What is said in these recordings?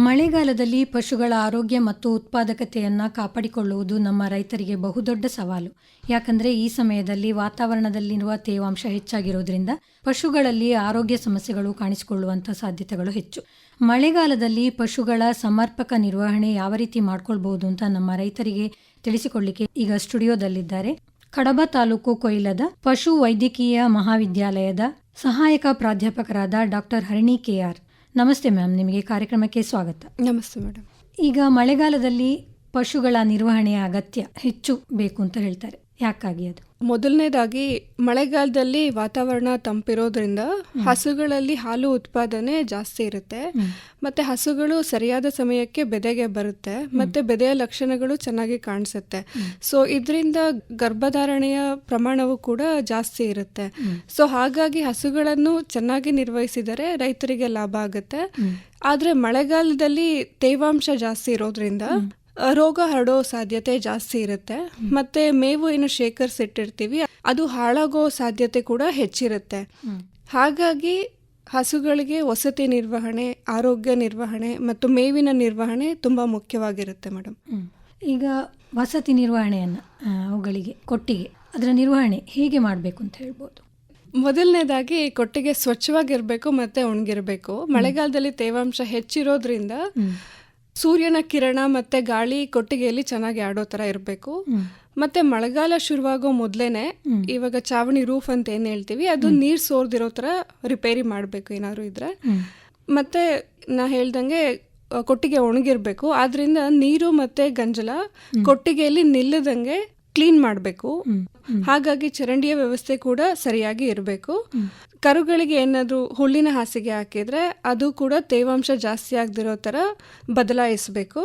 ಮಳೆಗಾಲದಲ್ಲಿ ಪಶುಗಳ ಆರೋಗ್ಯ ಮತ್ತು ಉತ್ಪಾದಕತೆಯನ್ನು ಕಾಪಾಡಿಕೊಳ್ಳುವುದು ನಮ್ಮ ರೈತರಿಗೆ ಬಹುದೊಡ್ಡ ಸವಾಲು. ಯಾಕಂದರೆ ಈ ಸಮಯದಲ್ಲಿ ವಾತಾವರಣದಲ್ಲಿರುವ ತೇವಾಂಶ ಹೆಚ್ಚಾಗಿರೋದ್ರಿಂದ ಪಶುಗಳಲ್ಲಿ ಆರೋಗ್ಯ ಸಮಸ್ಯೆಗಳು ಕಾಣಿಸಿಕೊಳ್ಳುವಂಥ ಸಾಧ್ಯತೆಗಳು ಹೆಚ್ಚು. ಮಳೆಗಾಲದಲ್ಲಿ ಪಶುಗಳ ಸಮರ್ಪಕ ನಿರ್ವಹಣೆ ಯಾವ ರೀತಿ ಮಾಡ್ಕೊಳ್ಬಹುದು ಅಂತ ನಮ್ಮ ರೈತರಿಗೆ ತಿಳಿಸಿಕೊಳ್ಳಿಕ್ಕೆ ಈಗ ಸ್ಟುಡಿಯೋದಲ್ಲಿದ್ದಾರೆ ಕಡಬ ತಾಲೂಕು ಕೊಯ್ಲದ ಪಶು ವೈದ್ಯಕೀಯ ಮಹಾವಿದ್ಯಾಲಯದ ಸಹಾಯಕ ಪ್ರಾಧ್ಯಾಪಕರಾದ ಡಾಕ್ಟರ್ ಹರಿಣಿ ಕೆಆರ್. ನಮಸ್ತೆ ಮ್ಯಾಮ್, ನಿಮಗೆ ಕಾರ್ಯಕ್ರಮಕ್ಕೆ ಸ್ವಾಗತ. ನಮಸ್ತೆ ಮೇಡಮ್. ಈಗ ಮಳೆಗಾಲದಲ್ಲಿ ಪಶುಗಳ ನಿರ್ವಹಣೆಯ ಅಗತ್ಯ ಹೆಚ್ಚು ಬೇಕು ಅಂತ ಹೇಳ್ತಾರೆ, ಯಾಕಾಗಿ ಅದು? ಮೊದಲನೇದಾಗಿ ಮಳೆಗಾಲದಲ್ಲಿ ವಾತಾವರಣ ತಂಪಿರೋದ್ರಿಂದ ಹಸುಗಳಲ್ಲಿ ಹಾಲು ಉತ್ಪಾದನೆ ಜಾಸ್ತಿ ಇರುತ್ತೆ. ಮತ್ತೆ ಹಸುಗಳು ಸರಿಯಾದ ಸಮಯಕ್ಕೆ ಬೆದೆಗೆ ಬರುತ್ತೆ, ಮತ್ತೆ ಬೆದೆಯ ಲಕ್ಷಣಗಳು ಚೆನ್ನಾಗಿ ಕಾಣಿಸುತ್ತೆ. ಸೊ ಇದರಿಂದ ಗರ್ಭಧಾರಣೆಯ ಪ್ರಮಾಣವು ಕೂಡ ಜಾಸ್ತಿ ಇರುತ್ತೆ. ಸೊ ಹಾಗಾಗಿ ಹಸುಗಳನ್ನು ಚೆನ್ನಾಗಿ ನಿರ್ವಹಿಸಿದರೆ ರೈತರಿಗೆ ಲಾಭ ಆಗುತ್ತೆ. ಆದ್ರೆ ಮಳೆಗಾಲದಲ್ಲಿ ತೇವಾಂಶ ಜಾಸ್ತಿ ಇರೋದ್ರಿಂದ ರೋಗ ಹರಡೋ ಸಾಧ್ಯತೆ ಜಾಸ್ತಿ ಇರುತ್ತೆ. ಮತ್ತೆ ಮೇವು ಏನು ಶೇಖರಿಸಿಟ್ಟಿರ್ತೀವಿ ಅದು ಹಾಳಾಗೋ ಸಾಧ್ಯತೆ ಕೂಡ ಹೆಚ್ಚಿರುತ್ತೆ. ಹಾಗಾಗಿ ಹಸುಗಳಿಗೆ ವಸತಿ ನಿರ್ವಹಣೆ, ಆರೋಗ್ಯ ನಿರ್ವಹಣೆ ಮತ್ತು ಮೇವಿನ ನಿರ್ವಹಣೆ ತುಂಬ ಮುಖ್ಯವಾಗಿರುತ್ತೆ ಮೇಡಮ್. ಈಗ ವಸತಿ ನಿರ್ವಹಣೆಯನ್ನು ಅವುಗಳಿಗೆ ಕೊಟ್ಟಿಗೆ ಅದರ ನಿರ್ವಹಣೆ ಹೇಗೆ ಮಾಡಬೇಕು ಅಂತ ಹೇಳ್ಬೋದು? ಮೊದಲನೇದಾಗಿ ಕೊಟ್ಟಿಗೆ ಸ್ವಚ್ಛವಾಗಿರಬೇಕು ಮತ್ತೆ ಒಣಗಿರಬೇಕು. ಮಳೆಗಾಲದಲ್ಲಿ ತೇವಾಂಶ ಹೆಚ್ಚಿರೋದ್ರಿಂದ ಸೂರ್ಯನ ಕಿರಣ ಮತ್ತೆ ಗಾಳಿ ಕೊಟ್ಟಿಗೆಯಲ್ಲಿ ಚೆನ್ನಾಗಿ ಆಡೋ ತರ ಇರಬೇಕು. ಮತ್ತೆ ಮಳೆಗಾಲ ಶುರುವಾಗೋ ಮೊದಲೇನೆ ಇವಾಗ ಚಾವಣಿ ರೂಫ್ ಅಂತ ಏನ್ ಹೇಳ್ತೀವಿ ಅದು ನೀರ್ ಸೋರ್ದಿರೋ ತರ ರಿಪೇರಿ ಮಾಡ್ಬೇಕು ಏನಾದ್ರು ಇದ್ರೆ. ಮತ್ತೆ ನಾ ಹೇಳ್ದಂಗೆ ಕೊಟ್ಟಿಗೆ ಒಣಗಿರ್ಬೇಕು. ಆದ್ರಿಂದ ನೀರು ಮತ್ತೆ ಗಂಜಲ ಕೊಟ್ಟಿಗೆಯಲ್ಲಿ ನಿಲ್ಲದಂಗೆ ಕ್ಲೀನ್ ಮಾಡಬೇಕು. ಹಾಗಾಗಿ ಚರಂಡಿಯ ವ್ಯವಸ್ಥೆ ಕೂಡ ಸರಿಯಾಗಿ ಇರಬೇಕು. ಕರುಗಳಿಗೆ ಏನಾದರೂ ಹುಲ್ಲಿನ ಹಾಸಿಗೆ ಹಾಕಿದ್ರೆ ಅದು ಕೂಡ ತೇವಾಂಶ ಜಾಸ್ತಿ ಆಗದಿರೋ ಥರ ಬದಲಾಯಿಸಬೇಕು.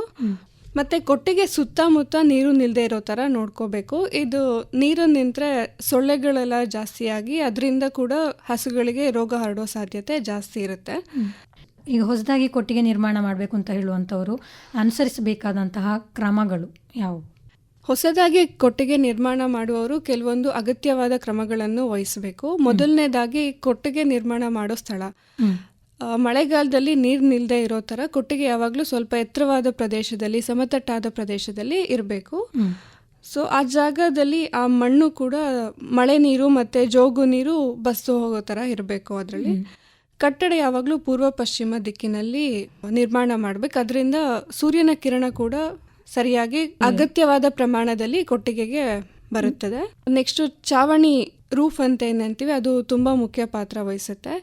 ಮತ್ತೆ ಕೊಟ್ಟಿಗೆ ಸುತ್ತಮುತ್ತ ನೀರು ನಿಲ್ಲದೆ ಇರೋ ಥರ ನೋಡ್ಕೋಬೇಕು. ಇದು ನೀರು ನಿಂತರೆ ಸೊಳ್ಳೆಗಳೆಲ್ಲ ಜಾಸ್ತಿಯಾಗಿ ಅದರಿಂದ ಕೂಡ ಹಸುಗಳಿಗೆ ರೋಗ ಹರಡೋ ಸಾಧ್ಯತೆ ಜಾಸ್ತಿ ಇರುತ್ತೆ. ಈಗ ಹೊಸದಾಗಿ ಕೊಟ್ಟಿಗೆ ನಿರ್ಮಾಣ ಮಾಡಬೇಕು ಅಂತ ಹೇಳುವಂಥವರು ಅನುಸರಿಸಬೇಕಾದಂತಹ ಕ್ರಮಗಳು ಯಾವುವು? ಹೊಸದಾಗಿ ಕೊಟ್ಟಿಗೆ ನಿರ್ಮಾಣ ಮಾಡುವವರು ಕೆಲವೊಂದು ಅಗತ್ಯವಾದ ಕ್ರಮಗಳನ್ನು ವಹಿಸಬೇಕು. ಮೊದಲನೇದಾಗಿ ಕೊಟ್ಟಿಗೆ ನಿರ್ಮಾಣ ಮಾಡೋ ಸ್ಥಳ ಮಳೆಗಾಲದಲ್ಲಿ ನೀರು ನಿಲ್ಲದೆ ಇರೋ ಥರ ಕೊಟ್ಟಿಗೆ ಯಾವಾಗಲೂ ಸ್ವಲ್ಪ ಎತ್ತರವಾದ ಪ್ರದೇಶದಲ್ಲಿ, ಸಮತಟ್ಟಾದ ಪ್ರದೇಶದಲ್ಲಿ ಇರಬೇಕು. ಸೊ ಆ ಜಾಗದಲ್ಲಿ ಆ ಮಣ್ಣು ಕೂಡ ಮಳೆ ನೀರು ಮತ್ತು ಜೋಗು ನೀರು ಬಸ್ತು ಹೋಗೋ ಥರ ಇರಬೇಕು. ಅದರಲ್ಲಿ ಕಟ್ಟಡ ಯಾವಾಗಲೂ ಪೂರ್ವ ಪಶ್ಚಿಮ ದಿಕ್ಕಿನಲ್ಲಿ ನಿರ್ಮಾಣ ಮಾಡಬೇಕು. ಅದರಿಂದ ಸೂರ್ಯನ ಕಿರಣ ಕೂಡ ಸರಿಯಾಗಿ ಅಗತ್ಯವಾದ ಪ್ರಮಾಣದಲ್ಲಿ ಕೊಟ್ಟಿಗೆಗೆ ಬರುತ್ತದೆ. ನೆಕ್ಸ್ಟ್ ಚಾವಣಿ ರೂಫ್ ಅಂತ ಏನಂತೀವಿ ಅದು ತುಂಬಾ ಮುಖ್ಯ ಪಾತ್ರ ವಹಿಸುತ್ತೆ.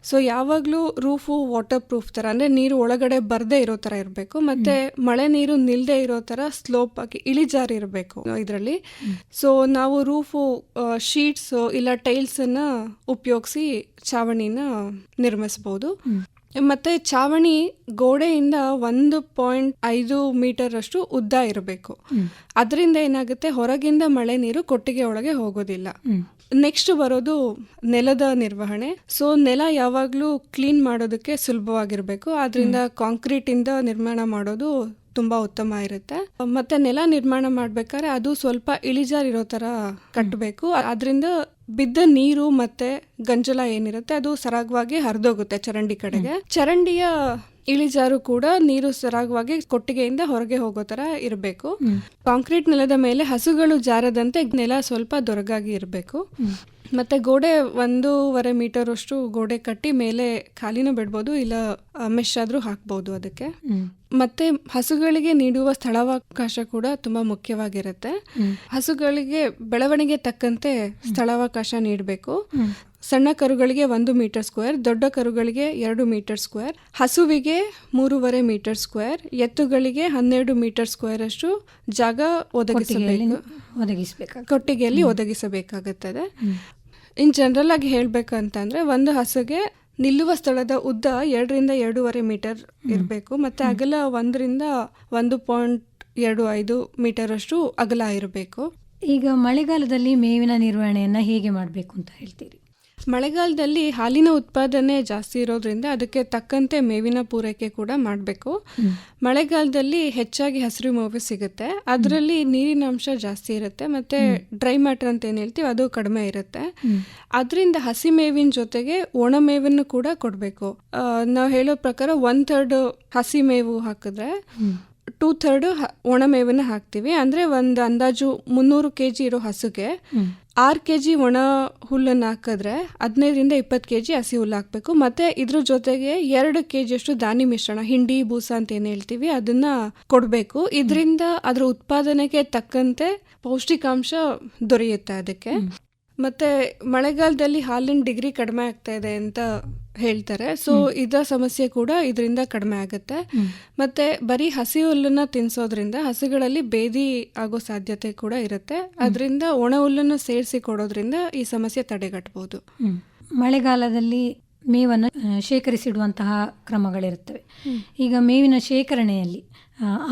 ಸೊ ಯಾವಾಗಲೂ ರೂಫು ವಾಟರ್ ಪ್ರೂಫ್ ತರ, ಅಂದ್ರೆ ನೀರು ಒಳಗಡೆ ಬರ್ದೇ ಇರೋ ತರ ಇರಬೇಕು. ಮತ್ತೆ ಮಳೆ ನೀರು ನಿಲ್ದೇ ಇರೋ ತರ ಸ್ಲೋಪ್ ಆಗಿ ಇಳಿಜಾರು ಇರಬೇಕು ಇದರಲ್ಲಿ. ಸೊ ನಾವು ರೂಫು ಶೀಟ್ಸ್ ಇಲ್ಲ ಟೈಲ್ಸ್ ಅನ್ನ ಉಪಯೋಗಿಸಿ ಚಾವಣಿನ ನಿರ್ಮಿಸಬಹುದು. ಮತ್ತೆ ಚಾವಣಿ ಗೋಡೆಯಿಂದ 1.5 ಮೀಟರ್ ಅಷ್ಟು ಉದ್ದ ಇರಬೇಕು. ಅದರಿಂದ ಏನಾಗುತ್ತೆ, ಹೊರಗಿಂದ ಮಳೆ ನೀರು ಕೊಟ್ಟಿಗೆ ಒಳಗೆ ಹೋಗೋದಿಲ್ಲ. ನೆಕ್ಸ್ಟ್ ಬರೋದು ನೆಲದ ನಿರ್ವಹಣೆ. ಸೊ ನೆಲ ಯಾವಾಗಲೂ ಕ್ಲೀನ್ ಮಾಡೋದಕ್ಕೆ ಸುಲಭವಾಗಿರ್ಬೇಕು. ಆದ್ರಿಂದ ಕಾಂಕ್ರೀಟ್ ಇಂದ ನಿರ್ಮಾಣ ಮಾಡೋದು ತುಂಬಾ ಉತ್ತಮ ಇರುತ್ತೆ. ಮತ್ತೆ ನೆಲ ನಿರ್ಮಾಣ ಮಾಡ್ಬೇಕಾದ್ರೆ ಅದು ಸ್ವಲ್ಪ ಇಳಿಜಾರಿರೋ ತರ ಕಟ್ಟಬೇಕು. ಅದರಿಂದ ಬಿದ್ದ ನೀರು ಮತ್ತೆ ಗಂಜಲ ಏನಿರುತ್ತೆ ಅದು ಸರಾಗವಾಗಿ ಹರಿದೋಗುತ್ತೆ ಚರಂಡಿ ಕಡೆಗೆ. ಚರಂಡಿಯ ಇಳಿಜಾರು ಕೂಡ ನೀರು ಸರಾಗವಾಗಿ ಕೊಟ್ಟಿಗೆಯಿಂದ ಹೊರಗೆ ಹೋಗೋ ತರ ಇರಬೇಕು. ಕಾಂಕ್ರೀಟ್ ನೆಲದ ಮೇಲೆ ಹಸುಗಳು ಜಾರದಂತೆ ನೆಲ ಸ್ವಲ್ಪ ದೊರಗಾಗಿ ಇರಬೇಕು. ಮತ್ತೆ ಗೋಡೆ 1.5 ಮೀಟರ್ ಅಷ್ಟು ಗೋಡೆ ಕಟ್ಟಿ ಮೇಲೆ ಖಾಲಿನೂ ಬಿಡ್ಬೋದು, ಇಲ್ಲ ಮೆಶ್ ಆದ್ರೂ ಹಾಕ್ಬಹುದು ಅದಕ್ಕೆ. ಮತ್ತೆ ಹಸುಗಳಿಗೆ ನೀಡುವ ಸ್ಥಳಾವಕಾಶ ಕೂಡ ತುಂಬಾ ಮುಖ್ಯವಾಗಿರುತ್ತೆ. ಹಸುಗಳಿಗೆ ಬೆಳವಣಿಗೆ ತಕ್ಕಂತೆ ಸ್ಥಳಾವಕಾಶ ನೀಡಬೇಕು. ಸಣ್ಣ ಕರುಗಳಿಗೆ 1 ಮೀಟರ್ ಸ್ಕ್ವೇರ್, ದೊಡ್ಡ ಕರುಗಳಿಗೆ 2 ಮೀಟರ್ ಸ್ಕ್ವೇರ್, ಹಸುವಿಗೆ 3.5 ಮೀಟರ್ ಸ್ಕ್ವೇರ್, ಎತ್ತುಗಳಿಗೆ 12 ಮೀಟರ್ ಸ್ಕ್ವೇರ್ ಅಷ್ಟು ಜಾಗ ಕೊಟ್ಟಿಗೆಯಲ್ಲಿ ಒದಗಿಸಬೇಕಾಗುತ್ತದೆ. ಇನ್ ಜನರಲ್ ಆಗಿ ಹೇಳ್ಬೇಕಂತಂದ್ರೆ ಒಂದು ಹಸುಗೆ ನಿಲ್ಲುವ ಸ್ಥಳದ ಉದ್ದ 2ರಿಂದ 2.5 ಮೀಟರ್ ಇರಬೇಕು. ಮತ್ತೆ ಅಗಲ 1ರಿಂದ 1.25 ಮೀಟರ್ ಅಷ್ಟು ಅಗಲ ಇರಬೇಕು. ಈಗ ಮಳೆಗಾಲದಲ್ಲಿ ಮೇವಿನ ನಿರ್ವಹಣೆಯನ್ನ ಹೇಗೆ ಮಾಡಬೇಕು ಅಂತ ಹೇಳ್ತೀರಿ? ಮಳೆಗಾಲದಲ್ಲಿ ಹಾಲಿನ ಉತ್ಪಾದನೆ ಜಾಸ್ತಿ ಇರೋದ್ರಿಂದ ಅದಕ್ಕೆ ತಕ್ಕಂತೆ ಮೇವಿನ ಪೂರೈಕೆ ಕೂಡ ಮಾಡಬೇಕು. ಮಳೆಗಾಲದಲ್ಲಿ ಹೆಚ್ಚಾಗಿ ಹಸಿರು ಮೇವು ಸಿಗುತ್ತೆ, ಅದರಲ್ಲಿ ನೀರಿನ ಅಂಶ ಜಾಸ್ತಿ ಇರುತ್ತೆ, ಮತ್ತೆ ಡ್ರೈ ಮ್ಯಾಟರ್ ಅಂತ ಏನು ಹೇಳ್ತೀವಿ ಅದು ಕಡಿಮೆ ಇರುತ್ತೆ. ಅದರಿಂದ ಹಸಿ ಮೇವಿನ ಜೊತೆಗೆ ಒಣ ಮೇವನ್ನು ಕೂಡ ಕೊಡಬೇಕು. ನಾವು ಹೇಳೋ ಪ್ರಕಾರ 1/3 ಹಸಿ ಮೇವು ಹಾಕಿದ್ರೆ 2/3 ಒಣ ಮೇವನ್ನ ಹಾಕ್ತೀವಿ. ಅಂದ್ರೆ ಒಂದು ಅಂದಾಜು 300 kg ಇರೋ ಹಸುಗೆ 6 kg ಒಣ ಹುಲ್ಲನ್ನು ಹಾಕಿದ್ರೆ 15-20 kg ಹಸಿ ಹುಲ್ಲು ಹಾಕಬೇಕು. ಮತ್ತೆ ಇದ್ರ ಜೊತೆಗೆ 2 kg ಅಷ್ಟು ದಾನಿ ಮಿಶ್ರಣ, ಹಿಂಡಿ ಬೂಸ ಅಂತ ಏನು ಹೇಳ್ತೀವಿ ಅದನ್ನ ಕೊಡಬೇಕು. ಇದರಿಂದ ಅದರ ಉತ್ಪಾದನೆಗೆ ತಕ್ಕಂತೆ ಪೌಷ್ಟಿಕಾಂಶ ದೊರೆಯುತ್ತೆ ಅದಕ್ಕೆ. ಮತ್ತೆ ಮಳೆಗಾಲದಲ್ಲಿ ಹಾಲಿನ ಡಿಗ್ರಿ ಕಡಿಮೆ ಆಗ್ತಾ ಇದೆ ಅಂತ ಹೇಳ್ತಾರೆ. ಸೊ ಇದರ ಸಮಸ್ಯೆ ಕೂಡ ಇದರಿಂದ ಕಡಿಮೆ ಆಗುತ್ತೆ. ಮತ್ತೆ ಬರೀ ಹಸಿ ಹುಲ್ಲನ್ನ ತಿನ್ಸೋದ್ರಿಂದ ಹಸುಗಳಲ್ಲಿ ಬೇದಿ ಆಗೋ ಸಾಧ್ಯತೆ ಕೂಡ ಇರುತ್ತೆ. ಅದರಿಂದ ಒಣ ಹುಲ್ಲನ್ನು ಸೇರಿಸಿ ಕೊಡೋದ್ರಿಂದ ಈ ಸಮಸ್ಯೆ ತಡೆಗಟ್ಟಬಹುದು. ಮಳೆಗಾಲದಲ್ಲಿ ಮೇವನ್ನು ಶೇಖರಿಸಿಡುವಂತಹ ಕ್ರಮಗಳಿರುತ್ತವೆ. ಈಗ ಮೇವಿನ ಶೇಖರಣೆಯಲ್ಲಿ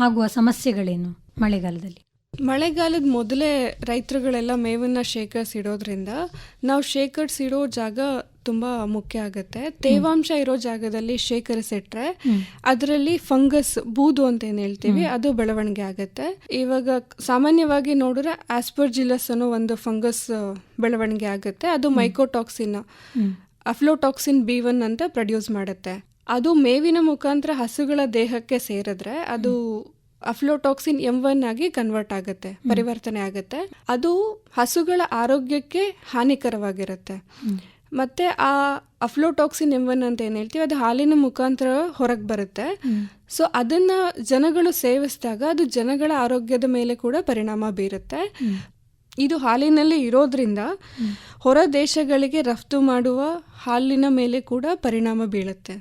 ಆಗುವ ಸಮಸ್ಯೆಗಳೇನು ಮಳೆಗಾಲದಲ್ಲಿ? ಮಳೆಗಾಲದ ಮೊದಲೇ ರೈತರುಗಳೆಲ್ಲ ಮೇವನ್ನು ಶೇಖರಿಸಿಡೋದ್ರಿಂದ ನಾವು ಶೇಖರಿಸಿಡೋ ಜಾಗ ತುಂಬ ಮುಖ್ಯ ಆಗುತ್ತೆ. ತೇವಾಂಶ ಇರೋ ಜಾಗದಲ್ಲಿ ಶೇಖರಿಸಿಟ್ರೆ ಅದರಲ್ಲಿ ಫಂಗಸ್, ಬೂದು ಅಂತ ಏನು ಹೇಳ್ತೀವಿ ಅದು ಬೆಳವಣಿಗೆ ಆಗುತ್ತೆ. ಇವಾಗ ಸಾಮಾನ್ಯವಾಗಿ ನೋಡಿದ್ರೆ ಆಸ್ಪರ್ಜಿಲಸ್ ಅನ್ನೋ ಒಂದು ಫಂಗಸ್ ಬೆಳವಣಿಗೆ ಆಗುತ್ತೆ. ಅದು ಮೈಕೋಟಾಕ್ಸಿನ್, ಅಫ್ಲೋಟಾಕ್ಸಿನ್ B1 ಅಂತ ಪ್ರೊಡ್ಯೂಸ್ ಮಾಡುತ್ತೆ. ಅದು ಮೇವಿನ ಮುಖಾಂತರ ಹಸುಗಳ ದೇಹಕ್ಕೆ ಸೇರಿದ್ರೆ ಅದು ಅಫ್ಲೋಟಾಕ್ಸಿನ್ M1 ಆಗಿ ಕನ್ವರ್ಟ್ ಆಗುತ್ತೆ, ಪರಿವರ್ತನೆ ಆಗುತ್ತೆ. ಅದು ಹಸುಗಳ ಆರೋಗ್ಯಕ್ಕೆ ಹಾನಿಕರವಾಗಿರುತ್ತೆ. ಮತ್ತೆ ಆ ಅಫ್ಲೋಟಾಕ್ಸಿನ್ M1 ಅಂತ ಏನು ಹೇಳ್ತೀವಿ ಅದು ಹಾಲಿನ ಮುಖಾಂತರ ಹೊರಗೆ ಬರುತ್ತೆ. ಸೊ ಅದನ್ನ ಜನಗಳು ಸೇವಿಸಿದಾಗ ಅದು ಜನಗಳ ಆರೋಗ್ಯದ ಮೇಲೆ ಕೂಡ ಪರಿಣಾಮ ಬೀರುತ್ತೆ. ಇದು ಹಾಲಿನಲ್ಲಿ ಇರೋದ್ರಿಂದ ಹೊರ ದೇಶಗಳಿಗೆ ರಫ್ತು ಮಾಡುವ ಹಾಲಿನ ಮೇಲೆ ಕೂಡ ಪರಿಣಾಮ ಬೀಳುತ್ತೆ.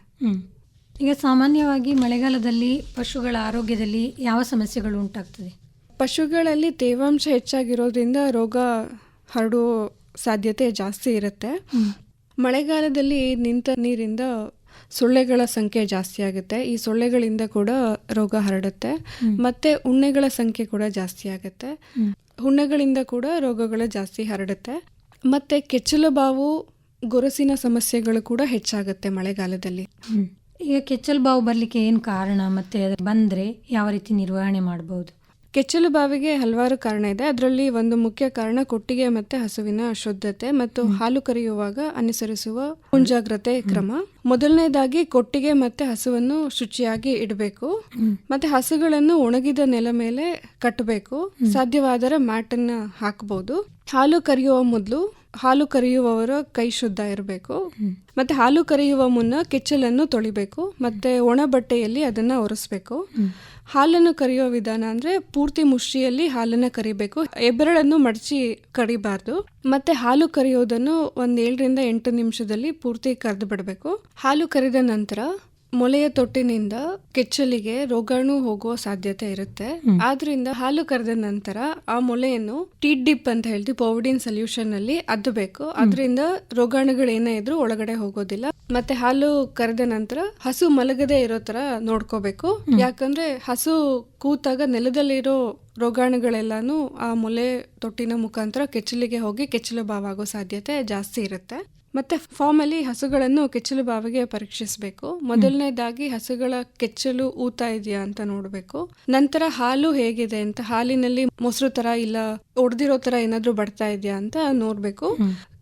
ಈಗ ಸಾಮಾನ್ಯವಾಗಿ ಮಳೆಗಾಲದಲ್ಲಿ ಪಶುಗಳ ಆರೋಗ್ಯದಲ್ಲಿ ಯಾವ ಸಮಸ್ಯೆಗಳು ಉಂಟಾಗ್ತದೆ? ಪಶುಗಳಲ್ಲಿ ತೇವಾಂಶ ಹೆಚ್ಚಾಗಿರೋದ್ರಿಂದ ರೋಗ ಹರಡುವ ಸಾಧ್ಯತೆ ಜಾಸ್ತಿ ಇರುತ್ತೆ. ಮಳೆಗಾಲದಲ್ಲಿ ನಿಂತ ನೀರಿಂದ ಸೊಳ್ಳೆಗಳ ಸಂಖ್ಯೆ ಜಾಸ್ತಿ ಆಗುತ್ತೆ. ಈ ಸೊಳ್ಳೆಗಳಿಂದ ಕೂಡ ರೋಗ ಹರಡುತ್ತೆ. ಮತ್ತೆ ಉಣ್ಣೆಗಳ ಸಂಖ್ಯೆ ಕೂಡ ಜಾಸ್ತಿ ಆಗುತ್ತೆ. ಹುಣ್ಣೆಗಳಿಂದ ಕೂಡ ರೋಗಗಳು ಜಾಸ್ತಿ ಹರಡುತ್ತೆ. ಮತ್ತೆ ಕೆಚ್ಚಲು ಬಾವು, ಗೊರಸಿನ ಸಮಸ್ಯೆಗಳು ಕೂಡ ಹೆಚ್ಚಾಗುತ್ತೆ ಮಳೆಗಾಲದಲ್ಲಿ. ಈಗ ಕೆಚ್ಚಲು ಬಾವು ಬರಲಿಕ್ಕೆ ಏನು ಕಾರಣ, ಮತ್ತೆ ಅದು ಬಂದರೆ ಯಾವ ರೀತಿ ನಿರ್ವಹಣೆ ಮಾಡಬಹುದು? ಕೆಚ್ಚಲು ಬಾವಿಗೆ ಹಲವಾರು ಕಾರಣ ಇದೆ. ಅದರಲ್ಲಿ ಒಂದು ಮುಖ್ಯ ಕಾರಣ ಕೊಟ್ಟಿಗೆ ಮತ್ತು ಹಸುವಿನ ಶುದ್ಧತೆ ಮತ್ತು ಹಾಲು ಕರೆಯುವಾಗ ಅನುಸರಿಸುವ ಮುಂಜಾಗ್ರತೆ ಕ್ರಮ. ಮೊದಲನೇದಾಗಿ ಕೊಟ್ಟಿಗೆ ಮತ್ತು ಹಸುವನ್ನು ಶುಚಿಯಾಗಿ ಇಡಬೇಕು. ಮತ್ತೆ ಹಸುಗಳನ್ನು ಒಣಗಿದ ನೆಲ ಮೇಲೆ ಕಟ್ಟಬೇಕು. ಸಾಧ್ಯವಾದರೆ ಮ್ಯಾಟನ್ನು ಹಾಕಬಹುದು. ಹಾಲು ಕರೆಯುವ ಮೊದಲು ಹಾಲು ಕರೆಯುವವರ ಕೈ ಶುದ್ಧ ಇರಬೇಕು. ಮತ್ತೆ ಹಾಲು ಕರೆಯುವ ಮುನ್ನ ಕೆಚ್ಚಲನ್ನು ತೊಳಿಬೇಕು. ಮತ್ತೆ ಒಣ ಬಟ್ಟೆಯಲ್ಲಿ ಅದನ್ನ ಒರೆಸ್ಬೇಕು. ಹಾಲನ್ನು ಕರೆಯುವ ವಿಧಾನ ಅಂದ್ರೆ ಪೂರ್ತಿ ಮುಷ್ಟಿಯಲ್ಲಿ ಹಾಲನ್ನು ಕರಿಬೇಕು. ಹೆಬ್ಬೆರಳನ್ನು ಮಡಚಿ ಕರಿಬಾರ್ದು. ಮತ್ತೆ ಹಾಲು ಕರೆಯೋದನ್ನು 7-8 ನಿಮಿಷದಲ್ಲಿ ಪೂರ್ತಿ ಕರೆದು ಬಿಡಬೇಕು. ಹಾಲು ಕರೆದ ನಂತರ ಮೊಲೆಯ ತೊಟ್ಟಿನಿಂದ ಕೆಚ್ಚಲಿಗೆ ರೋಗಾಣು ಹೋಗುವ ಸಾಧ್ಯತೆ ಇರುತ್ತೆ. ಆದ್ರಿಂದ ಹಾಲು ಕರೆದ ನಂತರ ಆ ಮೊಲೆಯನ್ನು ಟೀಟ್ ಡಿಪ್ ಅಂತ ಹೇಳ್ತೀವಿ, ಪೌಡಿನ್ ಸೊಲ್ಯೂಷನ್ ಅಲ್ಲಿ ಅದ್ದಬೇಕು. ಅದರಿಂದ ರೋಗಾಣುಗಳೇನೇ ಇದ್ರೂ ಒಳಗಡೆ ಹೋಗೋದಿಲ್ಲ. ಮತ್ತೆ ಹಾಲು ಕರೆದ ನಂತರ ಹಸು ಮಲಗದೆ ಇರೋ ತರ ನೋಡ್ಕೋಬೇಕು. ಯಾಕಂದ್ರೆ ಹಸು ಕೂತಾಗ ನೆಲದಲ್ಲಿರೋ ರೋಗಾಣುಗಳೆಲ್ಲಾನು ಆ ಮೊಲೆ ತೊಟ್ಟಿನ ಮುಖಾಂತರ ಕೆಚ್ಚಲಿಗೆ ಹೋಗಿ ಕೆಚ್ಚಲು ಬಾವಾಗೋ ಸಾಧ್ಯತೆ ಜಾಸ್ತಿ ಇರುತ್ತೆ. ಮತ್ತೆ ಫಾರ್ಮ್ ಅಲ್ಲಿ ಹಸುಗಳನ್ನು ಕೆಚ್ಚಲು ಬಾವಿಗೆ ಪರೀಕ್ಷಿಸಬೇಕು. ಮೊದಲನೇದಾಗಿ ಹಸುಗಳ ಕೆಚ್ಚಲು ಊತ ಇದೆಯಾ ಅಂತ ನೋಡಬೇಕು. ನಂತರ ಹಾಲು ಹೇಗಿದೆ ಅಂತ, ಹಾಲಿನಲ್ಲಿ ಮೊಸರು ತರ ಇಲ್ಲ ಒಡೆದಿರೋ ತರ ಏನಾದ್ರೂ ಬರ್ತಾ ಇದೆಯಾ ಅಂತ ನೋಡ್ಬೇಕು.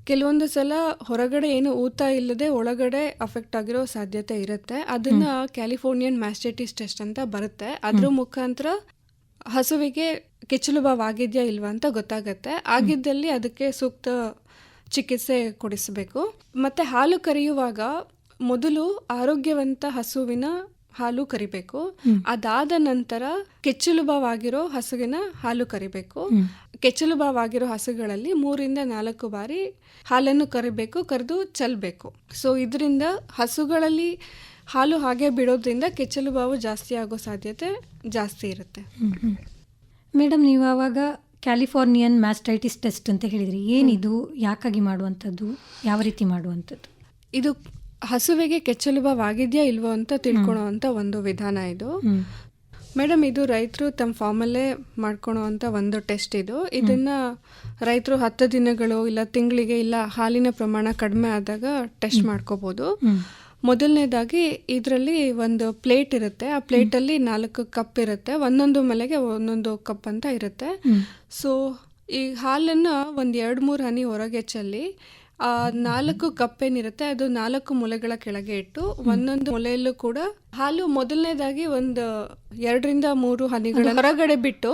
ಕೆಲವೊಂದು ಸಲ ಹೊರಗಡೆ ಏನು ಊತ ಇಲ್ಲದೆ ಒಳಗಡೆ ಅಫೆಕ್ಟ್ ಆಗಿರೋ ಸಾಧ್ಯತೆ ಇರುತ್ತೆ. ಅದನ್ನ ಕ್ಯಾಲಿಫೋರ್ನಿಯನ್ ಮ್ಯಾಸ್ಟೈಟಿಸ್ ಟೆಸ್ಟ್ ಅಂತ ಬರುತ್ತೆ. ಅದ್ರ ಮುಖಾಂತರ ಹಸುವಿಗೆ ಕೆಚ್ಚಲು ಬಾವು ಆಗಿದ್ಯಾ ಇಲ್ವಾ ಅಂತ ಗೊತ್ತಾಗತ್ತೆ. ಆಗಿದ್ದಲ್ಲಿ ಅದಕ್ಕೆ ಸೂಕ್ತ ಚಿಕಿತ್ಸೆ ಕೊಡಿಸಬೇಕು. ಮತ್ತೆ ಹಾಲು ಕರೆಯುವಾಗ ಮೊದಲು ಆರೋಗ್ಯವಂತ ಹಸುವಿನ ಹಾಲು ಕರಿಬೇಕು. ಅದಾದ ನಂತರ ಕೆಚ್ಚಲು ಬಾವಾಗಿರೋ ಹಸುವಿನ ಹಾಲು ಕರಿಬೇಕು. ಕೆಚ್ಚಲು ಬಾವಾಗಿರೋ ಹಸುಗಳಲ್ಲಿ 3-4 ಬಾರಿ ಹಾಲನ್ನು ಕರಿಬೇಕು, ಕರೆದು ಚೆಲ್ಲಬೇಕು. ಸೊ ಇದರಿಂದ ಹಸುಗಳಲ್ಲಿ ಹಾಲು ಹಾಗೆ ಬಿಡೋದ್ರಿಂದ ಕೆಚ್ಚಲು ಬಾವು ಜಾಸ್ತಿ ಆಗೋ ಸಾಧ್ಯತೆ ಜಾಸ್ತಿ ಇರುತ್ತೆ. ಮೇಡಮ್, ನೀವು ಆವಾಗ ಕ್ಯಾಲಿಫೋರ್ನಿಯನ್ ಮ್ಯಾಸ್ಟೈಟಿಸ್ ಟೆಸ್ಟ್ ಅಂತ ಹೇಳಿದ್ರಿ. ಏನಿದು, ಯಾಕಾಗಿ ಮಾಡುವಂಥದ್ದು, ಯಾವ ರೀತಿ ಮಾಡುವಂಥದ್ದು? ಇದು ಹಸುವಿಗೆ ಕೆಚ್ಚಲು ಬಾವು ಆಗಿದೆಯಾ ಇಲ್ವೋ ಅಂತ ತಿಳ್ಕೊಳ್ಳೋ ಅಂತ ಒಂದು ವಿಧಾನ ಇದು. ಮೇಡಮ್, ಇದು ರೈತರು ತಮ್ಮ ಫಾರ್ಮಲ್ಲೇ ಮಾಡ್ಕೊಳೋವಂಥ ಒಂದು ಟೆಸ್ಟ್ ಇದು. ಇದನ್ನು ರೈತರು 10 ದಿನಗಳು ಇಲ್ಲ ತಿಂಗಳಿಗೆ ಇಲ್ಲ ಹಾಲಿನ ಪ್ರಮಾಣ ಕಡಿಮೆ ಆದಾಗ ಟೆಸ್ಟ್ ಮಾಡ್ಕೋಬೋದು. ಮೊದಲನೇದಾಗಿ ಇದರಲ್ಲಿ ಒಂದು ಪ್ಲೇಟ್ ಇರುತ್ತೆ. ಆ ಪ್ಲೇಟಲ್ಲಿ 4 ಕಪ್ ಇರುತ್ತೆ. ಒಂದೊಂದು ಮಲೆಗೆ ಒಂದೊಂದು ಕಪ್ ಅಂತ ಇರುತ್ತೆ. ಸೊ ಈ ಹಾಲನ್ನು ಒಂದು 2-3 ಹನಿ ಹೊರಗೆ ಚೆಲ್ಲಿ ಆ 4 ಕಪ್ ಏನಿರುತ್ತೆ ಅದು 4 ಮೊಲೆಗಳ ಕೆಳಗೆ ಇಟ್ಟು ಒಂದೊಂದು ಮೊಲೆಯಲ್ಲೂ ಕೂಡ ಹಾಲು ಮೊದಲನೇದಾಗಿ ಒಂದು 2-3 ಹನಿಗಳ ಹೊರಗಡೆ ಬಿಟ್ಟು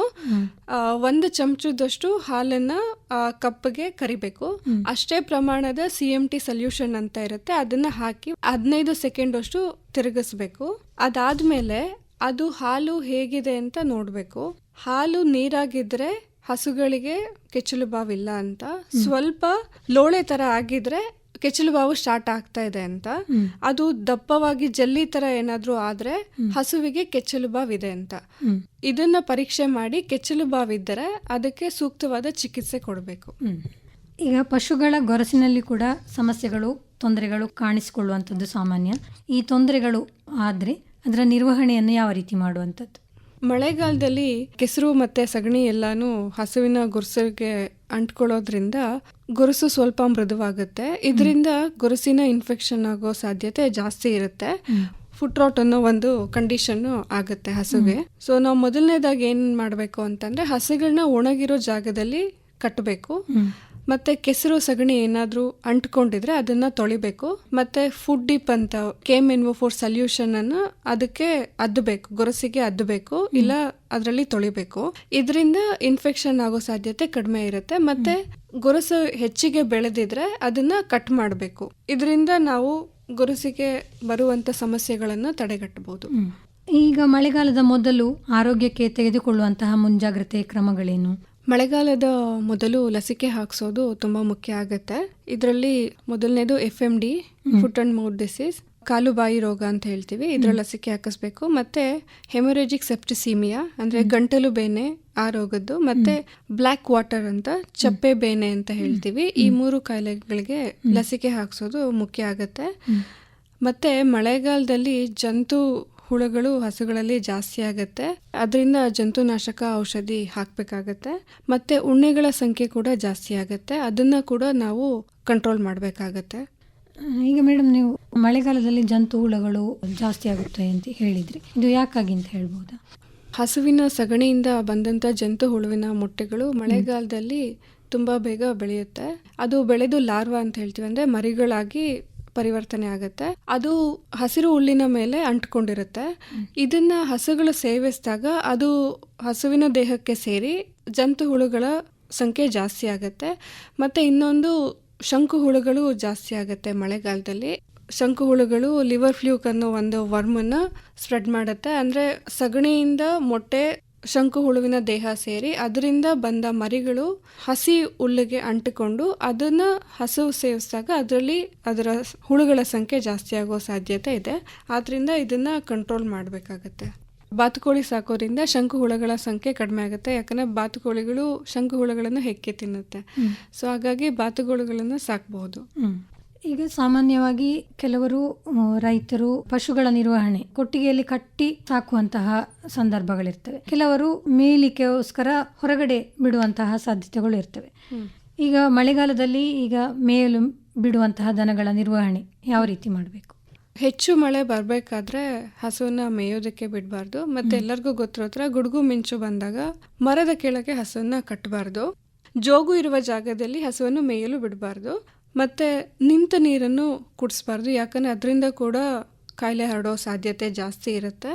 1 ಚಮಚದಷ್ಟು ಹಾಲನ್ನ ಆ ಕಪ್ಗೆ ಕರಿಬೇಕು. ಅಷ್ಟೇ ಪ್ರಮಾಣದ CMT ಸೊಲ್ಯೂಷನ್ ಅಂತ ಇರುತ್ತೆ, ಅದನ್ನ ಹಾಕಿ 15 ಸೆಕೆಂಡ್ ಅಷ್ಟು ತಿರುಗಿಸ್ಬೇಕು. ಅದಾದ್ಮೇಲೆ ಅದು ಹಾಲು ಹೇಗಿದೆ ಅಂತ ನೋಡ್ಬೇಕು. ಹಾಲು ನೀರಾಗಿದ್ರೆ ಹಸುಗಳಿಗೆ ಕೆಚ್ಚಲು ಬಾವಿಲ್ಲ ಅಂತ, ಸ್ವಲ್ಪ ಲೋಳೆ ತರ ಆಗಿದ್ರೆ ಕೆಚ್ಚಲು ಬಾವು ಸ್ಟಾರ್ಟ್ ಆಗ್ತಾ ಇದೆ ಅಂತ, ಅದು ದಪ್ಪವಾಗಿ ಜಲ್ಲಿ ತರ ಏನಾದ್ರೂ ಆದ್ರೆ ಹಸುವಿಗೆ ಕೆಚ್ಚಲು ಬಾವಿದೆ ಅಂತ. ಇದನ್ನ ಪರೀಕ್ಷೆ ಮಾಡಿ ಕೆಚ್ಚಲು ಬಾವಿದ್ದರೆ ಅದಕ್ಕೆ ಸೂಕ್ತವಾದ ಚಿಕಿತ್ಸೆ ಕೊಡಬೇಕು. ಈಗ ಪಶುಗಳ ಗೊರಸಿನಲ್ಲಿ ಕೂಡ ಸಮಸ್ಯೆಗಳು, ತೊಂದರೆಗಳು ಕಾಣಿಸಿಕೊಳ್ಳುವಂಥದ್ದು ಸಾಮಾನ್ಯ. ಈ ತೊಂದರೆಗಳು ಆದರೆ ಅದರ ನಿರ್ವಹಣೆಯನ್ನು ಯಾವ ರೀತಿ ಮಾಡುವಂಥದ್ದು? ಮಳೆಗಾಲದಲ್ಲಿ ಕೆಸರು ಮತ್ತೆ ಸಗಣಿ ಎಲ್ಲಾನು ಹಸುವಿನ ಗೊರಸಿಗೆ ಅಂಟ್ಕೊಳ್ಳೋದ್ರಿಂದ ಗೊರಸು ಸ್ವಲ್ಪ ಮೃದುವಾಗುತ್ತೆ. ಇದರಿಂದ ಗೊರಸಿನ ಇನ್ಫೆಕ್ಷನ್ ಆಗೋ ಸಾಧ್ಯತೆ ಜಾಸ್ತಿ ಇರುತ್ತೆ. ಫುಟ್ ರಾಟ್ ಅನ್ನೋ ಒಂದು ಕಂಡೀಷನ್ ಆಗುತ್ತೆ ಹಸುಗೆ. ಸೊ ನಾವು ಮೊದಲನೇದಾಗಿ ಏನ್ ಮಾಡಬೇಕು ಅಂತಂದ್ರೆ ಹಸುಗಳನ್ನ ಒಣಗಿರೋ ಜಾಗದಲ್ಲಿ ಕಟ್ಟಬೇಕು. ಮತ್ತೆ ಕೆಸರು ಸಗಣಿ ಏನಾದ್ರೂ ಅಂಟ್ಕೊಂಡಿದ್ರೆ ಅದನ್ನ ತೊಳಿಬೇಕು. ಮತ್ತೆ ಫುಡ್ ಡಿಪ್ ಅಂತ KMNO4 ಸೊಲ್ಯೂಷನ್ ಅನ್ನ ಅದಕ್ಕೆ ಅದ್ದಬೇಕು, ಗೊರಸಿಗೆ ಅದ್ದಬೇಕು, ಇಲ್ಲ ಅದರಲ್ಲಿ ತೊಳಿಬೇಕು. ಇದರಿಂದ ಇನ್ಫೆಕ್ಷನ್ ಆಗೋ ಸಾಧ್ಯತೆ ಕಡಿಮೆ ಇರುತ್ತೆ. ಮತ್ತೆ ಗೊರಸು ಹೆಚ್ಚಿಗೆ ಬೆಳೆದಿದ್ರೆ ಅದನ್ನ ಕಟ್ ಮಾಡಬೇಕು. ಇದರಿಂದ ನಾವು ಗೊರಸಿಗೆ ಬರುವಂತ ಸಮಸ್ಯೆಗಳನ್ನು ತಡೆಗಟ್ಟಬಹುದು. ಈಗ ಮಳೆಗಾಲದ ಮೊದಲು ಆರೋಗ್ಯಕ್ಕೆ ತೆಗೆದುಕೊಳ್ಳುವಂತಹ ಮುಂಜಾಗ್ರತೆ ಕ್ರಮಗಳೇನು? ಮಳೆಗಾಲದ ಮೊದಲು ಲಸಿಕೆ ಹಾಕ್ಸೋದು ತುಂಬಾ ಮುಖ್ಯ ಆಗುತ್ತೆ. ಇದರಲ್ಲಿ ಮೊದಲನೇದು FMD, foot and mouth disease, ಕಾಲು ಬಾಯಿ ರೋಗ ಅಂತ ಹೇಳ್ತೀವಿ, ಇದರ ಲಸಿಕೆ ಹಾಕಿಸ್ಬೇಕು. ಮತ್ತೆ ಹೆಮೊರೇಜಿಕ್ ಸೆಪ್ಟಿಸೀಮಿಯಾ ಅಂದ್ರೆ ಗಂಟಲು ಬೇನೆ ಆ ರೋಗದ್ದು, ಮತ್ತೆ ಬ್ಲ್ಯಾಕ್ ವಾಟರ್ ಅಂತ ಚಪ್ಪೆ ಬೇನೆ ಅಂತ ಹೇಳ್ತೀವಿ, ಈ 3 ಕಾಯಿಲೆಗಳಿಗೆ ಲಸಿಕೆ ಹಾಕ್ಸೋದು ಮುಖ್ಯ ಆಗುತ್ತೆ. ಮತ್ತೆ ಮಳೆಗಾಲದಲ್ಲಿ ಜಂತು ಹುಳುಗಳು ಹಸುಗಳಲ್ಲಿ ಜಾಸ್ತಿ ಆಗುತ್ತೆ, ಅದರಿಂದ ಜಂತುನಾಶಕ ಔಷಧಿ ಹಾಕಬೇಕಾಗತ್ತೆ. ಮತ್ತೆ ಉಣ್ಣೆಗಳ ಸಂಖ್ಯೆ ಕೂಡ ಜಾಸ್ತಿ ಆಗುತ್ತೆ, ಅದನ್ನ ಕೂಡ ನಾವು ಕಂಟ್ರೋಲ್ ಮಾಡಬೇಕಾಗತ್ತೆ. ಈಗ ಮೇಡಮ್, ನೀವು ಮಳೆಗಾಲದಲ್ಲಿ ಜಂತು ಹುಳುಗಳು ಜಾಸ್ತಿ ಆಗುತ್ತೆ ಅಂತ ಹೇಳಿದ್ರಿ, ಇದು ಯಾಕಾಗಿ ಅಂತ ಹೇಳ್ಬೋದಾ? ಹಸುವಿನ ಸಗಣಿಯಿಂದ ಬಂದಂತ ಜಂತು ಹುಳುವಿನ ಮೊಟ್ಟೆಗಳು ಮಳೆಗಾಲದಲ್ಲಿ ತುಂಬಾ ಬೇಗ ಬೆಳೆಯುತ್ತೆ. ಅದು ಬೆಳೆದು ಲಾರ್ವಾ ಅಂತ ಹೇಳ್ತೀವಿ, ಅಂದ್ರೆ ಮರಿಗಳಾಗಿ ಪರಿವರ್ತನೆ ಆಗುತ್ತೆ. ಅದು ಹಸಿರು ಹುಲ್ಲಿನ ಮೇಲೆ ಅಂಟ್ಕೊಂಡಿರುತ್ತೆ. ಇದನ್ನ ಹಸುಗಳು ಸೇವಿಸಿದಾಗ ಅದು ಹಸುವಿನ ದೇಹಕ್ಕೆ ಸೇರಿ ಜಂತು ಹುಳುಗಳ ಸಂಖ್ಯೆ ಜಾಸ್ತಿ ಆಗುತ್ತೆ. ಮತ್ತೆ ಇನ್ನೊಂದು ಶಂಕು ಹುಳುಗಳು ಜಾಸ್ತಿ ಆಗುತ್ತೆ ಮಳೆಗಾಲದಲ್ಲಿ. ಶಂಕು ಹುಳುಗಳು ಲಿವರ್ ಫ್ಲೂಕ್ ಅನ್ನೋ ಒಂದು ವರ್ಮನ್ನ ಸ್ಪ್ರೆಡ್ ಮಾಡುತ್ತೆ. ಅಂದ್ರೆ ಸಗಣಿಯಿಂದ ಮೊಟ್ಟೆ ಶಂಕು ಹುಳುವಿನ ದೇಹ ಸೇರಿ ಅದರಿಂದ ಬಂದ ಮರಿಗಳು ಹಸಿ ಹುಲ್ಲಿಗೆ ಅಂಟಿಕೊಂಡು ಅದನ್ನ ಹಸು ಸೇವಿಸಿದಾಗ ಅದರಲ್ಲಿ ಅದರ ಹುಳುಗಳ ಸಂಖ್ಯೆ ಜಾಸ್ತಿ ಆಗೋ ಸಾಧ್ಯತೆ ಇದೆ. ಆದ್ರಿಂದ ಇದನ್ನ ಕಂಟ್ರೋಲ್ ಮಾಡಬೇಕಾಗತ್ತೆ. ಬಾತುಕೋಳಿ ಸಾಕೋದ್ರಿಂದ ಶಂಕು ಹುಳುಗಳ ಸಂಖ್ಯೆ ಕಡಿಮೆ ಆಗುತ್ತೆ, ಯಾಕಂದ್ರೆ ಬಾತುಕೋಳಿಗಳು ಶಂಕು ಹುಳುಗಳನ್ನು ಹೆಕ್ಕಿ ತಿನ್ನುತ್ತೆ. ಸೊ ಹಾಗಾಗಿ ಬಾತುಕೋಳಿಗಳನ್ನು ಸಾಕಬಹುದು. ಈಗ ಸಾಮಾನ್ಯವಾಗಿ ಕೆಲವರು ರೈತರು ಪಶುಗಳ ನಿರ್ವಹಣೆ ಕೊಟ್ಟಿಗೆಯಲ್ಲಿ ಕಟ್ಟಿ ಸಾಕುವಂತಹ ಸಂದರ್ಭಗಳಿರ್ತವೆ. ಕೆಲವರು ಮೇಲಿಕೆಗೋಸ್ಕರ ಹೊರಗಡೆ ಬಿಡುವಂತಹ ಸಾಧ್ಯತೆಗಳು ಇರ್ತವೆ. ಈಗ ಮಳೆಗಾಲದಲ್ಲಿ ಈಗ ಮೇಲು ಬಿಡುವಂತಹ ದನಗಳ ನಿರ್ವಹಣೆ ಯಾವ ರೀತಿ ಮಾಡಬೇಕು? ಹೆಚ್ಚು ಮಳೆ ಬರಬೇಕಾದ್ರೆ ಹಸುವನ್ನ ಮೇಯೋದಕ್ಕೆ ಬಿಡಬಾರ್ದು. ಮತ್ತೆ ಎಲ್ಲರಿಗೂ ಗೊತ್ತಿರೋ ಗುಡುಗು ಮಿಂಚು ಬಂದಾಗ ಮರದ ಕೆಳಗೆ ಹಸುವನ್ನ ಕಟ್ಟಬಾರ್ದು. ಜೋಗು ಇರುವ ಜಾಗದಲ್ಲಿ ಹಸುವನ್ನು ಮೇಯಲು ಬಿಡಬಾರ್ದು. ಮತ್ತೆ ನಿಂತ ನೀರನ್ನು ಕುಡಿಸ್ಬಾರ್ದು, ಯಾಕಂದ್ರೆ ಅದರಿಂದ ಕೂಡ ಕಾಯಿಲೆ ಹರಡೋ ಸಾಧ್ಯತೆ ಜಾಸ್ತಿ ಇರುತ್ತೆ.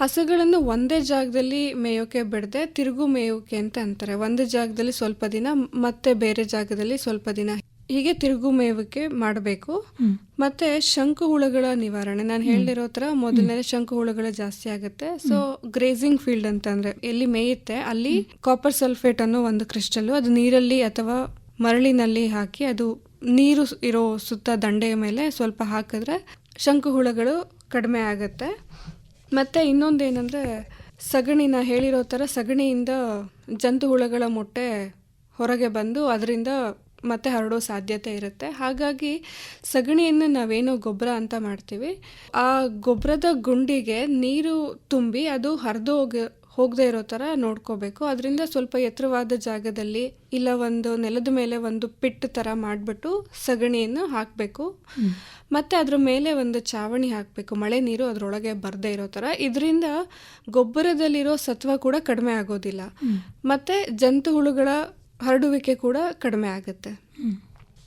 ಹಸುಗಳನ್ನು ಒಂದೇ ಜಾಗದಲ್ಲಿ ಮೇಯೋಕೆ ಬಿಡದೆ ತಿರುಗು ಮೇಯೋಕೆ ಅಂತ ಅಂತಾರೆ. ಒಂದು ಜಾಗದಲ್ಲಿ ಸ್ವಲ್ಪ ದಿನ ಮತ್ತೆ ಬೇರೆ ಜಾಗದಲ್ಲಿ ಸ್ವಲ್ಪ ದಿನ, ಹೀಗೆ ತಿರುಗು ಮೇಯೋಕೆ ಮಾಡಬೇಕು. ಮತ್ತೆ ಶಂಕು ಹುಳುಗಳ ನಿವಾರಣೆ ನಾನು ಹೇಳಿರೋ ತರ ಮೊದಲನೇ ಶಂಕು ಹುಳುಗಳು ಜಾಸ್ತಿ ಆಗುತ್ತೆ. ಸೊ ಗ್ರೇಸಿಂಗ್ ಫೀಲ್ಡ್ ಅಂತ ಅಂದ್ರೆ ಎಲ್ಲಿ ಮೇಯುತ್ತೆ ಅಲ್ಲಿ ಕಾಪರ್ ಸಲ್ಫೇಟ್ ಅನ್ನೋ ಒಂದು ಕ್ರಿಸ್ಟಲ್, ಅದು ನೀರಲ್ಲಿ ಅಥವಾ ಮರಳಿನಲ್ಲಿ ಹಾಕಿ ಅದು ನೀರು ಇರೋ ಸುತ್ತ ದಂಡೆಯ ಮೇಲೆ ಸ್ವಲ್ಪ ಹಾಕಿದ್ರೆ ಶಂಕು ಹುಳುಗಳು ಕಡಿಮೆ ಆಗುತ್ತೆ. ಮತ್ತೆ ಇನ್ನೊಂದೇನೆಂದ್ರೆ ಸಗಣಿನ ಹೇಳಿರೋ ಥರ ಸಗಣಿಯಿಂದ ಜಂತು ಹುಳುಗಳ ಮೊಟ್ಟೆ ಹೊರಗೆ ಬಂದು ಅದರಿಂದ ಮತ್ತೆ ಹರಡೋ ಸಾಧ್ಯತೆ ಇರುತ್ತೆ. ಹಾಗಾಗಿ ಸಗಣಿಯನ್ನು ನಾವೇನೋ ಗೊಬ್ಬರ ಅಂತ ಮಾಡ್ತೀವಿ, ಆ ಗೊಬ್ಬರದ ಗುಂಡಿಗೆ ನೀರು ತುಂಬಿ ಅದು ಹರಿದು ಹೋಗದೆ ಇರೋ ಥರ ನೋಡ್ಕೋಬೇಕು. ಅದರಿಂದ ಸ್ವಲ್ಪ ಎತ್ತರವಾದ ಜಾಗದಲ್ಲಿ ಇಲ್ಲ ಒಂದು ನೆಲದ ಮೇಲೆ ಒಂದು ಪಿಟ್ ಥರ ಮಾಡಿಬಿಟ್ಟು ಸಗಣಿಯನ್ನು ಹಾಕಬೇಕು. ಮತ್ತು ಅದ್ರ ಮೇಲೆ ಒಂದು ಚಾವಣಿ ಹಾಕಬೇಕು, ಮಳೆ ನೀರು ಅದರೊಳಗೆ ಬರದೇ ಇರೋ ಥರ. ಇದರಿಂದ ಗೊಬ್ಬರದಲ್ಲಿರೋ ಸತ್ವ ಕೂಡ ಕಡಿಮೆ ಆಗೋದಿಲ್ಲ ಮತ್ತು ಜಂತು ಹುಳುಗಳ ಹರಡುವಿಕೆ ಕೂಡ ಕಡಿಮೆ ಆಗುತ್ತೆ.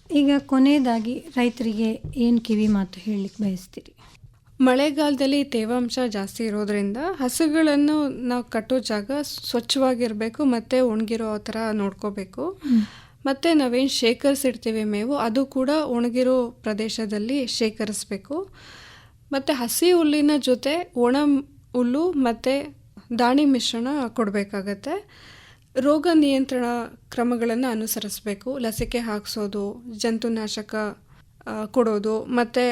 ಈಗ ಕೊನೆಯದಾಗಿ ರೈತರಿಗೆ ಏನು ಕಿವಿ ಮಾತು ಹೇಳಲಿಕ್ಕೆ ಬಯಸ್ತೀರಿ? ಮಳೆಗಾಲದಲ್ಲಿ ತೇವಾಂಶ ಜಾಸ್ತಿ ಇರೋದ್ರಿಂದ ಹಸುಗಳನ್ನು ನಾವು ಕಟ್ಟೋ ಜಾಗ ಸ್ವಚ್ಛವಾಗಿರಬೇಕು ಮತ್ತು ಒಣಗಿರೋ ಥರ ನೋಡ್ಕೋಬೇಕು. ಮತ್ತು ನಾವೇನು ಶೇಖರಿಸಿಡ್ತೀವಿ ಮೇವು, ಅದು ಕೂಡ ಒಣಗಿರೋ ಪ್ರದೇಶದಲ್ಲಿ ಶೇಖರಿಸಬೇಕು. ಮತ್ತು ಹಸಿ ಹುಲ್ಲಿನ ಜೊತೆ ಒಣ ಹುಲ್ಲು ಮತ್ತು ದಾಣಿ ಮಿಶ್ರಣ ಕೊಡಬೇಕಾಗತ್ತೆ. ರೋಗ ನಿಯಂತ್ರಣ ಕ್ರಮಗಳನ್ನು ಅನುಸರಿಸಬೇಕು. ಲಸಿಕೆ ಹಾಕಿಸೋದು, ಜಂತುನಾಶಕ ಕೊಡೋದು, ಮತ್ತು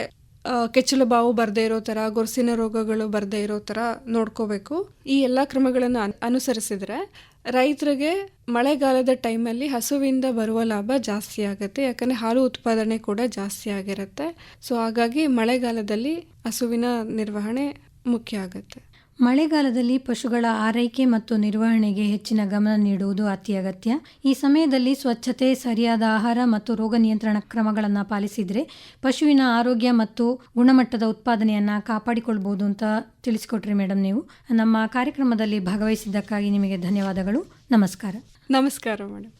ಕೆಚ್ಚಲು ಬಾವು ಬರದೇ ಇರೋ ಥರ, ಗೊರಸಿನ ರೋಗಗಳು ಬರದೇ ಇರೋ ಥರ ನೋಡ್ಕೋಬೇಕು. ಈ ಎಲ್ಲ ಕ್ರಮಗಳನ್ನು ಅನುಸರಿಸಿದರೆ ರೈತರಿಗೆ ಮಳೆಗಾಲದ ಟೈಮಲ್ಲಿ ಹಸುವಿಂದ ಬರುವ ಲಾಭ ಜಾಸ್ತಿ ಆಗುತ್ತೆ. ಯಾಕಂದರೆ ಹಾಲು ಉತ್ಪಾದನೆ ಕೂಡ ಜಾಸ್ತಿ ಆಗಿರುತ್ತೆ. ಸೊ ಹಾಗಾಗಿ ಮಳೆಗಾಲದಲ್ಲಿ ಹಸುವಿನ ನಿರ್ವಹಣೆ ಮುಖ್ಯ ಆಗುತ್ತೆ. ಮಳೆಗಾಲದಲ್ಲಿ ಪಶುಗಳ ಆರೈಕೆ ಮತ್ತು ನಿರ್ವಹಣೆಗೆ ಹೆಚ್ಚಿನ ಗಮನ ನೀಡುವುದು ಅತಿ ಅಗತ್ಯ. ಈ ಸಮಯದಲ್ಲಿ ಸ್ವಚ್ಛತೆ, ಸರಿಯಾದ ಆಹಾರ ಮತ್ತು ರೋಗ ನಿಯಂತ್ರಣ ಕ್ರಮಗಳನ್ನು ಪಾಲಿಸಿದರೆ ಪಶುವಿನ ಆರೋಗ್ಯ ಮತ್ತು ಗುಣಮಟ್ಟದ ಉತ್ಪಾದನೆಯನ್ನು ಕಾಪಾಡಿಕೊಳ್ಬೋದು ಅಂತ ತಿಳಿಸಿಕೊಟ್ರಿ ಮೇಡಮ್. ನೀವು ನಮ್ಮ ಕಾರ್ಯಕ್ರಮದಲ್ಲಿ ಭಾಗವಹಿಸಿದ್ದಕ್ಕಾಗಿ ನಿಮಗೆ ಧನ್ಯವಾದಗಳು. ನಮಸ್ಕಾರ. ನಮಸ್ಕಾರ ಮೇಡಮ್.